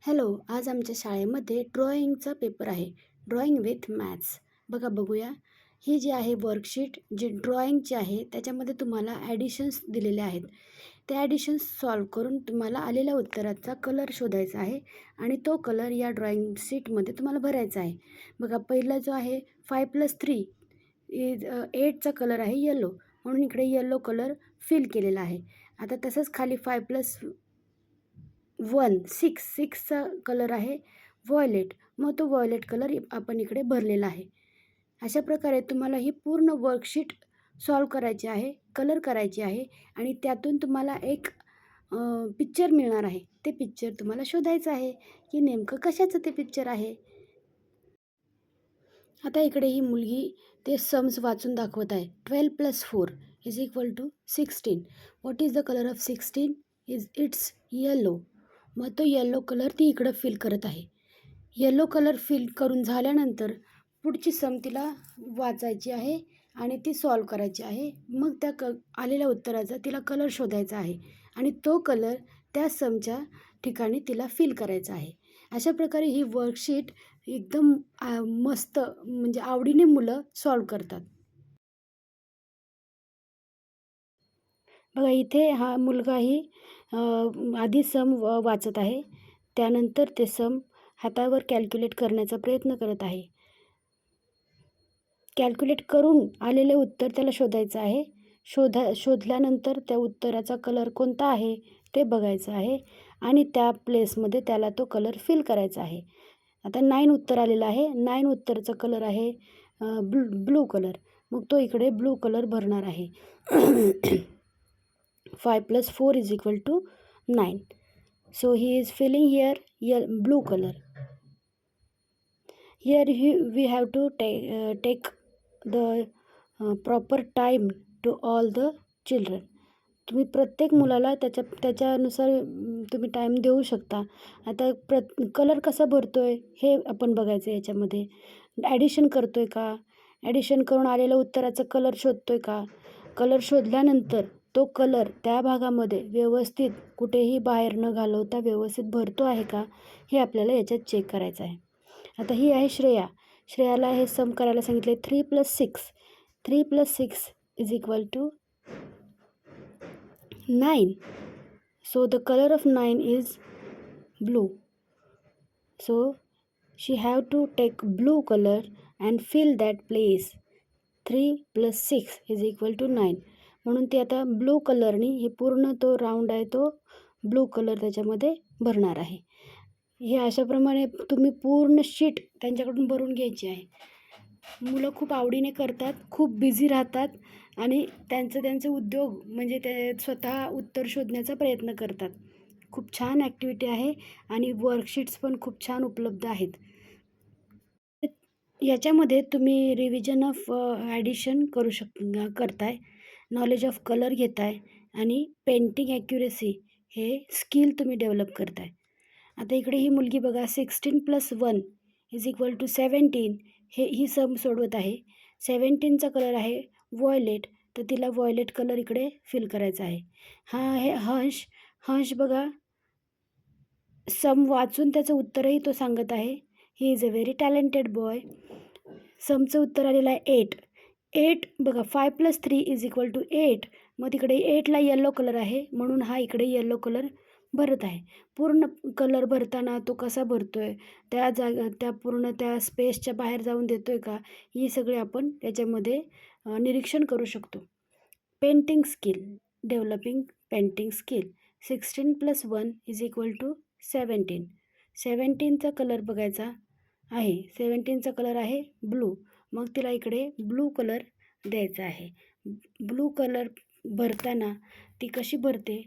Hello, आज आमच्या शाळेमध्ये ड्रॉइंगचा पेपर आहे. Drawing with maths. बघूया. ही जी आहे वर्कशीट जी ड्रॉइंगची आहे त्याच्यामध्ये तुम्हाला ॲडिशन्स दिलेले आहेत. ते ॲडिशन्स सॉल्व्ह करून तुम्हाला आलेल्या उत्तराचा कलर शोधायचा आहे आणि तो कलर या ड्रॉइंग शीटमध्ये तुम्हाला भरायचा आहे. पहिला जो आहे 5+3 इज 8चा कलर आहे येलो, म्हणून इकडे येलो कलर फिल केलेला आहे. आता तसंच खाली 5+1 6चा कलर आहे व्हायलेट, मग तो व्हायलेट कलर आपण इकडे भरलेला आहे. अशा प्रकारे तुम्हाला ही पूर्ण वर्कशीट सॉल्व करायची आहे, कलर करायची आहे आणि त्यातून तुम्हाला एक पिक्चर मिळणार आहे. ते पिक्चर तुम्हाला शोधायचं आहे की नेमकं कशाचं ते पिक्चर आहे. आता इकडे ही मुलगी ते सम्स वाचून दाखवत आहे. 12+4 is equal to 16. What is the colour of 16? It's yellow. मग तो येलो कलर ती इकडं फिल करत आहे. येलो कलर फिल करून झाल्यानंतर पुढची सम तिला वाचायची आहे आणि ती सॉल्व करायची आहे. मग त्या आलेल्या उत्तराचा तिला कलर शोधायचा आहे आणि तो कलर त्या समच्या ठिकाणी तिला फिल करायचा आहे. अशा प्रकारे ही वर्कशीट एकदम मस्त म्हणजे आवडीने मुलं सॉल्व करतात. बघा इथे हा मुलगाही आधी सम वाचत आहे. त्यानंतर ते सम हातावर कॅल्क्युलेट करण्याचा प्रयत्न करत आहे. कॅल्क्युलेट करून आलेले उत्तर त्याला शोधायचं आहे. शोधल्यानंतर त्या उत्तराचा कलर कोणता आहे ते बघायचं आहे आणि त्या प्लेसमध्ये त्याला तो कलर फिल करायचा आहे. आता 9 उत्तर आलेलं आहे. 9 उत्तरचा कलर आहे ब्लू कलर. मग तो इकडे ब्लू कलर भरणार आहे. 5+4 is equal to 9. So he is filling here blue color. Here we have to take the proper time to all the children. तुम्ही प्रत्येक मुलाला त्याच्यानुसार तुम्ही टाईम देऊ शकता. आता कलर कसा भरतो आहे हे आपण बघायचं आहे. याच्यामध्ये ॲडिशन करतो आहे का, ॲडिशन करून आलेल्या उत्तराचा कलर शोधतो आहे का, कलर शोधल्यानंतर तो कलर त्या भागामध्ये व्यवस्थित कुठेही बाहेर न घालवता व्यवस्थित भरतो आहे का हे आपल्याला याच्यात चेक करायचं आहे. आता ही आहे श्रेया. श्रेयाला हे सम करायला सांगितले 3+6. 3+6 is equal to 9. So the color of 9 is blue. So she have to take blue color and fill that place. 3+6 is equal to 9. म्हणून ती आता ब्लू कलरनी हे पूर्ण तो राऊंड आहे तो ब्लू कलर त्याच्यामध्ये भरणार आहे. हे अशाप्रमाणे तुम्ही पूर्ण शीट त्यांच्याकडून भरून घ्यायची आहे. मुलं खूप आवडीने करतात, खूप बिझी राहतात आणि त्यांचे उद्योग म्हणजे ते स्वतः उत्तर शोधण्याचा प्रयत्न करतात. खूप छान ॲक्टिव्हिटी आहे आणि वर्कशीट्स पण खूप छान उपलब्ध आहेत. याच्यामध्ये तुम्ही रिव्हिजन ऑफ ॲडिशन करताय, नॉलेज ऑफ कलर घेताय आणि पेंटिंग ॲक्युरेसी हे स्किल तुम्ही डेव्हलप करताय. आता इकडे ही मुलगी बघा 16+1 इज इक्वल टू 17 ही सम सोडवत आहे. 17चा कलर आहे व्हायलेट, तर तिला व्हायलेट कलर इकडे फिल करायचा आहे. हा आहे हंश बघा सम वाचून त्याचं उत्तरही तो सांगत आहे. He is a very talented boy. समचं उत्तर आलेलं आहे 8 बघा 5+3 इज इक्वल टू 8. मग तिकडे 8ला येलो कलर आहे म्हणून हा इकडे येलो कलर भरत आहे. पूर्ण कलर भरताना तो कसा भरतो आहे, त्या पूर्ण त्या स्पेसच्या बाहेर जाऊन देतो आहे का, ही सगळी आपण त्याच्यामध्ये निरीक्षण करू शकतो. Painting skill, developing painting skill. 16+1 is equal to 17. 17चा कलर बघायचा आहे. 17चा कलर आहे ब्लू. मग तिला इकडे ब्लू कलर द्यायचा आहे. ब्लू कलर भरताना ती कशी भरते,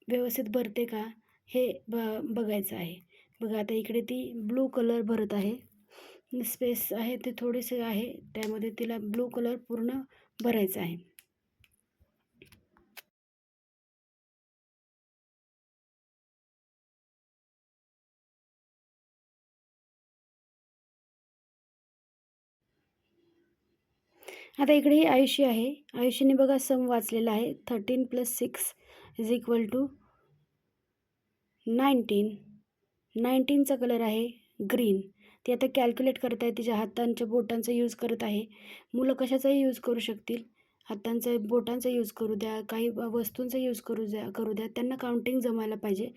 व्यवस्थित भरते का हे बघायचं आहे. बघा आता इकडे ती ब्लू कलर भरत आहे. स्पेस आहे ते थोडेसे आहे, त्यामध्ये तिला ब्लू कलर पूर्ण भरायचा आहे. आता इकडे ही आयुषी आहे. आयुषीने बघा सम वाचलेला आहे 13+6 इज इक्वल टू 19. 19चा कलर आहे ग्रीन. ती आता कॅल्क्युलेट करत आहे, तिच्या हातांच्या बोटांचा यूज करत आहे. मुलं कशाचाही यूज करू शकतील, हातांचा बोटांचा यूज करू द्या, काही वस्तूंचा यूज करू द्या, त्यांना काउंटिंग जमायला पाहिजे.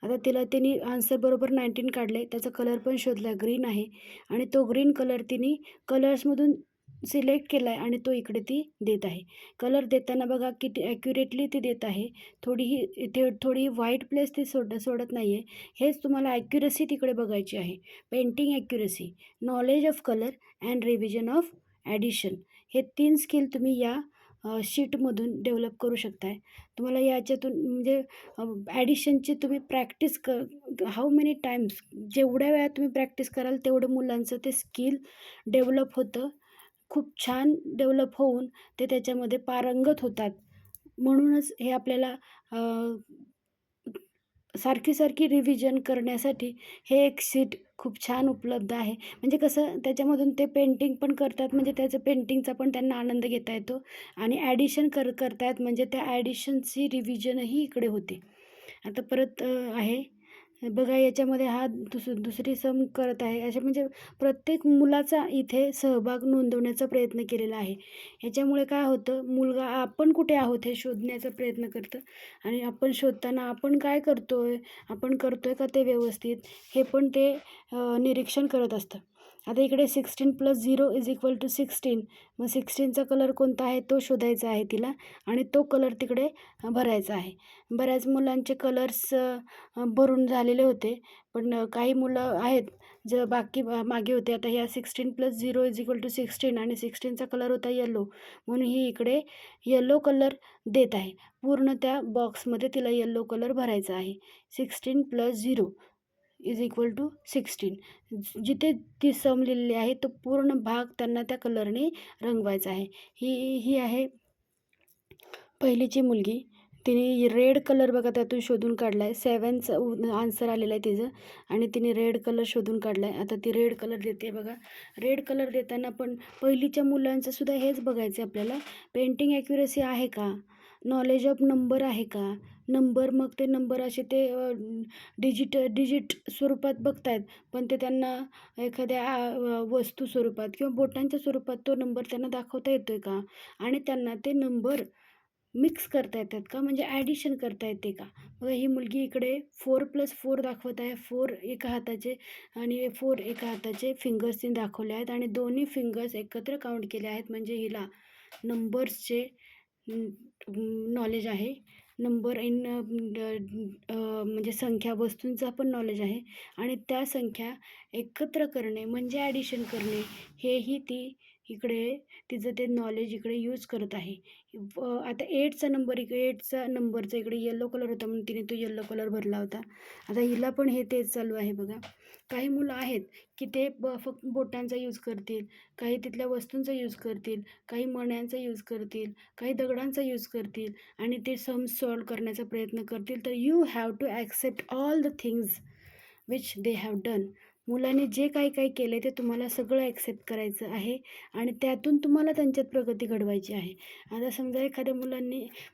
आता तिने आन्सर बरोबर 19 काढले. त्याचा कलर पण शोधला, ग्रीन आहे आणि तो ग्रीन कलर तिने कलर्समधून सिलेक्ट केला आहे आणि तो इकडे ती देत आहे. कलर देताना बघा किती ॲक्युरेटली ती देत आहे. थोडी व्हाईट प्लेस ती सोडत नाही आहे. हेच तुम्हाला ॲक्युरसी तिकडे बघायची आहे. Painting accuracy, knowledge of colour and revision of addition, हे 3 स्किल तुम्ही या शीटमधून डेव्हलप करू शकताय. तुम्हाला याच्यातून म्हणजे ॲडिशनची तुम्ही प्रॅक्टिस हाऊ मेनी टाईम्स, जेवढ्या वेळा तुम्ही प्रॅक्टिस कराल तेवढं मुलांचं ते स्किल डेव्हलप होतं. खूप छान डेव्हलप होऊन ते त्याच्यामध्ये पारंगत होतात. म्हणूनच हे आपल्याला सारखी रिव्हिजन करण्यासाठी हे एक शीट खूप छान उपलब्ध आहे. म्हणजे कसं त्याच्यामधून ते पेंटिंग पण करतात, म्हणजे त्याचं पेंटिंगचा पण त्यांना आनंद घेता येतो आणि ॲडिशन करतायत म्हणजे त्या ॲडिशनची रिव्हिजनही इकडे होते. आता परत आहे बघा, याच्यामध्ये हा दुसरी सम करत आहे. असे म्हणजे प्रत्येक मुलाचा इथे सहभाग नोंदवण्याचा प्रयत्न केलेला आहे. ह्याच्यामुळे काय होतं, मुलगा आपण कुठे आहोत हे शोधण्याचा प्रयत्न करतं आणि आपण शोधताना आपण काय करतोय, आपण करतोय का ते व्यवस्थित, हे पण ते निरीक्षण करत असतं. आता इकडे 16 + 0 = 16. मग 16चा कलर कोणता आहे तो शोधायचा आहे तिला आणि तो कलर तिकडे भरायचा आहे. बऱ्याच मुलांचे कलर्स भरून झालेले होते, पण काही मुलं आहेत जे मागे होते. आता ह्या 16 + 0 = 16 आणि 16चा कलर होता येलो, म्हणून ही इकडे येलो कलर देत आहे. पूर्ण त्या बॉक्समध्ये तिला येलो कलर भरायचा आहे. 16 + 0 = 16. जिथे ती सम लिहिलेली आहे तो पूर्ण भाग त्यांना त्या कलरने रंगवायचा आहे. ही आहे पहिलीची मुलगी. तिने रेड कलर बघा त्यातून शोधून काढला आहे. 7चं आन्सर आलेलं आहे तिचं आणि तिने रेड कलर शोधून काढला आहे. आता ती रेड कलर देते बघा. रेड कलर देताना पण पहिलीच्या मुलांचं सुद्धा हेच बघायचं आहे आपल्याला. पेंटिंग ॲक्युरसी आहे का, नॉलेज ऑफ नंबर आहे का. नंबर, मग ते नंबर असे ते डिजिट स्वरूपात बघतायत, पण ते त्यांना एखाद्या वस्तू स्वरूपात किंवा बोटांच्या स्वरूपात तो नंबर त्यांना दाखवता येतो आहे का आणि त्यांना ते नंबर मिक्स करता येतात का, म्हणजे ॲडिशन करता येते का. बघा, ही मुलगी इकडे 4 + 4 दाखवत आहे. 4 एका हाताचे आणि 4 एका हाताचे फिंगर्सने दाखवले आहेत आणि दोन्ही फिंगर्स एकत्र काउंट केले आहेत, म्हणजे हिला नंबर्सचे नॉलेज आहे. नंबर इन म्हणजे संख्या, वस्तूंचा पण नॉलेज आहे आणि त्या संख्या एकत्र करणे म्हणजे ॲडिशन करणे, हेही ती इकडे तिचं ते नॉलेज इकडे यूज करत आहे. आता 8चा नंबरचा इकडे येलो कलर होता म्हणून तिने तो येलो कलर भरला होता. आता हिला पण हे तेच चालू आहे बघा. काही मुलं आहेत की ते फक्त बोटांचा यूज करतील, काही तिथल्या वस्तूंचा यूज करतील, काही मण्यांचा यूज करतील, काही दगडांचा यूज करतील आणि ते सम्स सॉल्व करण्याचा प्रयत्न करतील. तर you have to accept all the things which they have done. मुलांनी जे काही केले ते तुम्हाला सगळं ॲक्सेप्ट करायचं आहे आणि त्यातून तुम्हाला त्यांच्यात प्रगती घडवायची आहे. आता समजा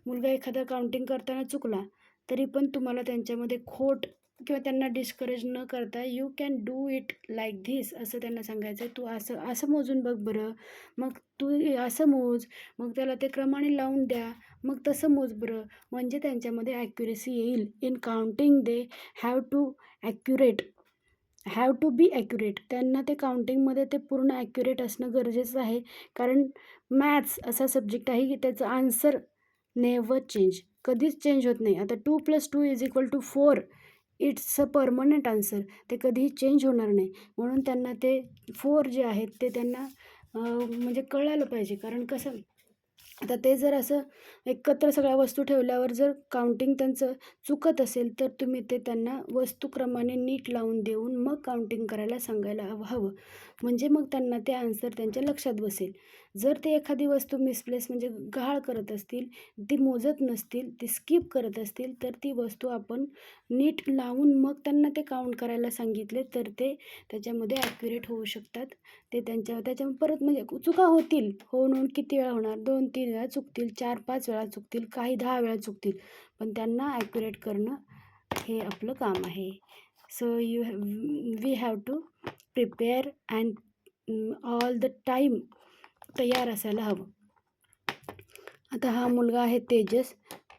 मुलगा एखादा काउंटिंग करताना चुकला, तरी पण तुम्हाला त्यांच्यामध्ये खोट किंवा त्यांना डिस्करेज न करता you can do it like this असं त्यांना सांगायचं आहे. तू असं मोजून बघ बरं, मग तू असं मोज, मग त्याला ते क्रमाने लावून द्या, मग तसं मोज बरं, म्हणजे त्यांच्यामध्ये ॲक्युरेसी येईल. In counting they have to be accurate. त्यांना ते काउंटिंगमध्ये ते पूर्ण ॲक्युरेट असणं गरजेचं आहे, कारण मॅथ्स असा सब्जेक्ट आहे की त्याचं आन्सर नेव्हर चेंज, कधीच चेंज होत नाही. आता 2 + 2 = 4, इट्स अ परमनंट आन्सर, ते कधीही चेंज होणार नाही. म्हणून त्यांना ते 4 जे आहेत ते त्यांना म्हणजे कळालं पाहिजे. कारण कसं, आता ते जर असं एकत्र सगळ्या वस्तू ठेवल्यावर जर काउंटिंग त्यांचं चुकत असेल, तर तुम्ही ते त्यांना वस्तूक्रमाने नीट लावून देऊन मग काउंटिंग करायला सांगायला हवं, म्हणजे मग त्यांना ते आन्सर त्यांच्या लक्षात बसेल. जर ते एखादी वस्तू मिसप्लेस म्हणजे गहाळ करत असतील, ती मोजत नसतील, ती स्किप करत असतील, तर ती वस्तू आपण नीट लावून मग त्यांना ते काउंट करायला सांगितले, तर ते त्याच्यामध्ये ॲक्युरेट होऊ शकतात. ते त्याच्यामुळे परत म्हणजे चुका होतील, होऊन किती वेळा होणार, 2-3 वेळा चुकतील, 4-5 वेळा चुकतील, काही 10 वेळा चुकतील, पण त्यांना ॲक्युरेट करणं हे आपलं काम आहे. So we have to prepare and all the time तयार असायला हवं. आता हा मुलगा आहे तेजस.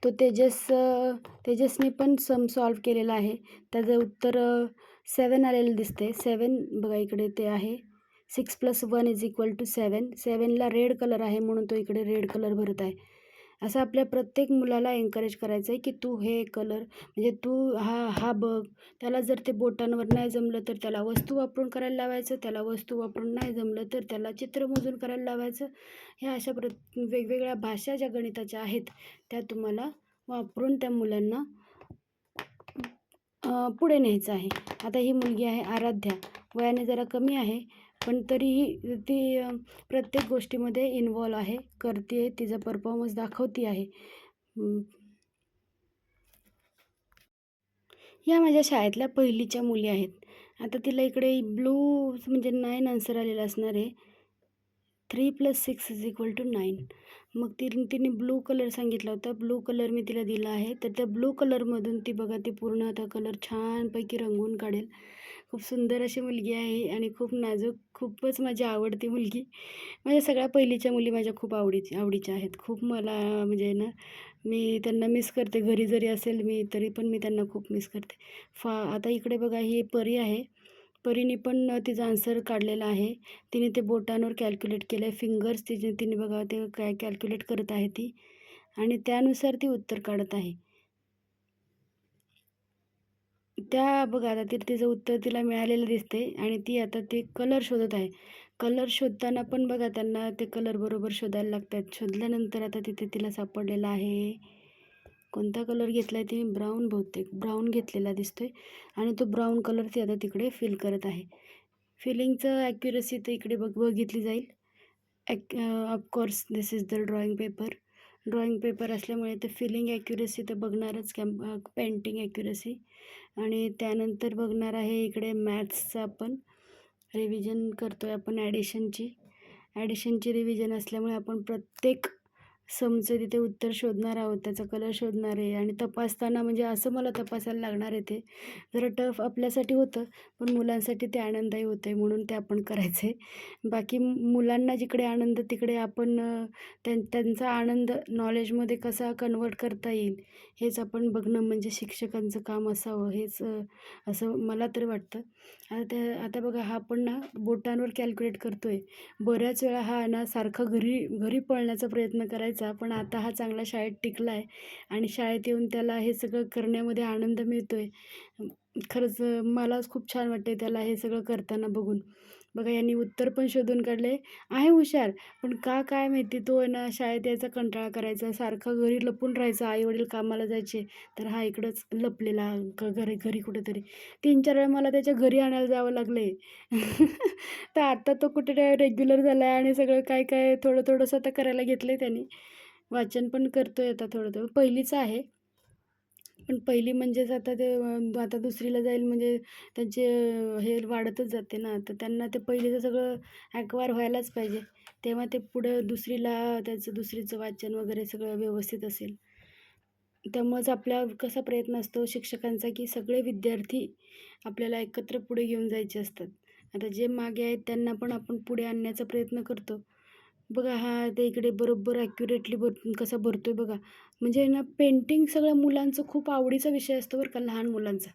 तो तेजसने पण सम सॉल्व केलेला आहे. त्याचं उत्तर 7 आलेलं दिसते. 7 बघा इकडे ते आहे. 6 + 1 = 7. 7ला रेड कलर आहे म्हणून तो इकडे रेड कलर भरत आहे. असं आपल्या प्रत्येक मुलाला एन्करेज करायचं आहे की तू हे कलर म्हणजे तू हा बघ. त्याला जर ते बोटांवर नाही जमलं तर त्याला वस्तू वापरून करायला लावायचं. त्याला वस्तू वापरून नाही जमलं तर त्याला चित्र मोजून करायला लावायचं. ह्या अशा वेगवेगळ्या भाषा ज्या गणिताच्या आहेत त्या तुम्हाला वापरून त्या मुलांना पुढे न्यायचं आहे. आता ही मुलगी आहे आराध्या. वयाने जरा कमी आहे पण तरीही ती प्रत्येक गोष्टीमध्ये इन्व्हॉल्व आहे, करते आहे, तिचा परफॉर्मन्स दाखवती आहे. या माझ्या शाळेतल्या पहिलीच्या मुली आहेत. आता तिला इकडे ब्लू म्हणजे 9 आन्सर आलेला असणार आहे. 3 + 6 = 9. मग तिने ब्लू कलर सांगितला होता. ब्लू कलर मी तिला दिला आहे. तर त्या ब्लू कलरमधून ती बघा ती पूर्ण आता कलर छानपैकी रंगवून काढेल. खूप सुंदर अशी मुलगी आहे आणि खूप नाजूक, खूपच माझी आवडती मुलगी. माझ्या सगळ्या पहिलीच्या मुली माझ्या खूप आवडीच्या आहेत. खूप मला म्हणजे ना मी त्यांना मिस करते. घरी जरी असेल मी तरी पण मी त्यांना खूप मिस करते. आता इकडे बघा ही परी आहे. परीने पण तिचा आन्सर काढलेला आहे. तिने ते बोटांवर कॅल्क्युलेट केलं आहे. फिंगर्स तिने बघा ते काय कॅल्क्युलेट करत आहे ती आणि त्यानुसार ती उत्तर काढत आहे. त्या बघा आता तिचं उत्तर तिला मिळालेलं दिसते आणि ती आता ते कलर शोधत आहे. कलर शोधताना पण बघा त्यांना ते कलर बरोबर शोधायला लागतात. शोधल्यानंतर आता तिथे तिला सापडलेला आहे. कोणता कलर घेतला आहे तिने? ब्राऊन बहुतेक. ब्राऊन घेतलेला दिसतोय आणि तो ब्राऊन कलर ती आता तिकडे फिल करत आहे. फिलिंगचं ॲक्युरसी तर इकडे बघितली जाईल. Of course this is the drawing paper. Drawing paper असल्यामुळे ते फिलिंग ॲक्युरसी तर बघणारच पेंटिंग ॲक्युरसी आणि त्यानंतर बघणार आहे इकडे मॅथ्सचं आपण रिव्हिजन करतो आहे आपण ॲडिशनची रिव्हिजन असल्यामुळे आपण प्रत्येक समचं तिथे उत्तर शोधणार आहोत. त्याचा कलर शोधणार आहे आणि तपासताना म्हणजे असं मला तपासायला लागणार आहे ते. जरा टफ आपल्यासाठी होतं पण मुलांसाठी ते आनंददायी होतं आहे म्हणून ते आपण करायचं आहे. बाकी मुलांना जिकडे आनंद तिकडे आपण त्यांचा आनंद नॉलेजमध्ये कसा कन्व्हर्ट करता येईल हेच आपण बघणं म्हणजे शिक्षकांचं काम असावं हेच असं मला तरी वाटतं. आता बघा हा पण ना बोटांवर कॅल्क्युलेट करतो आहे. बऱ्याच वेळा हा ना सारखा घरी पळण्याचा प्रयत्न करायचा पण आता हा चांगला शाळेत टिकला आहे आणि शाळेत येऊन त्याला हे सगळं करण्यामध्ये आनंद मिळतो आहे. खरंच मलाच खूप छान वाटते त्याला हे सगळं करताना बघून. बघा यांनी उत्तर पण शोधून काढले. आहे हुशार पण काय माहिती तो आहे ना शाळेत यायचा कंटाळा करायचा. सारखा घरी लपून राहायचा. आईवडील कामाला जायचे तर हा इकडंच लपलेला घरी कुठेतरी. 3-4 वेळा मला त्याच्या घरी आणायला जावं लागलं आहे. तर आता तो कुठे रेग्युलर झाला आहे आणि सगळं काय थोडंसं आता करायला घेतलं आहे त्याने. वाचन पण करतो आहे आता थोडं. पहिलीचं आहे. पण पहिली म्हणजेच आता ते आता दुसरीला जाईल म्हणजे त्यांचे हे वाढतच जाते ना. तर त्यांना ते पहिलीचं सगळं ॲक्वायर व्हायलाच पाहिजे. तेव्हा ते पुढं दुसरीला त्याचं दुसरीचं वाचन वगैरे सगळं व्यवस्थित असेल. त्यामुळेच आपला कसा प्रयत्न असतो शिक्षकांचा की सगळे विद्यार्थी आपल्याला एकत्र पुढे घेऊन जायचे असतात. आता जे मागे आहेत त्यांना पण आपण पुढे आणण्याचा प्रयत्न करतो. बघा हा ते इकडे बरोबर ॲक्युरेटली कसा भरतोय बघा. म्हणजे ना पेंटिंग सगळ्या मुलांचं खूप आवडीचा विषय असतो बरं का लहान मुलांचा.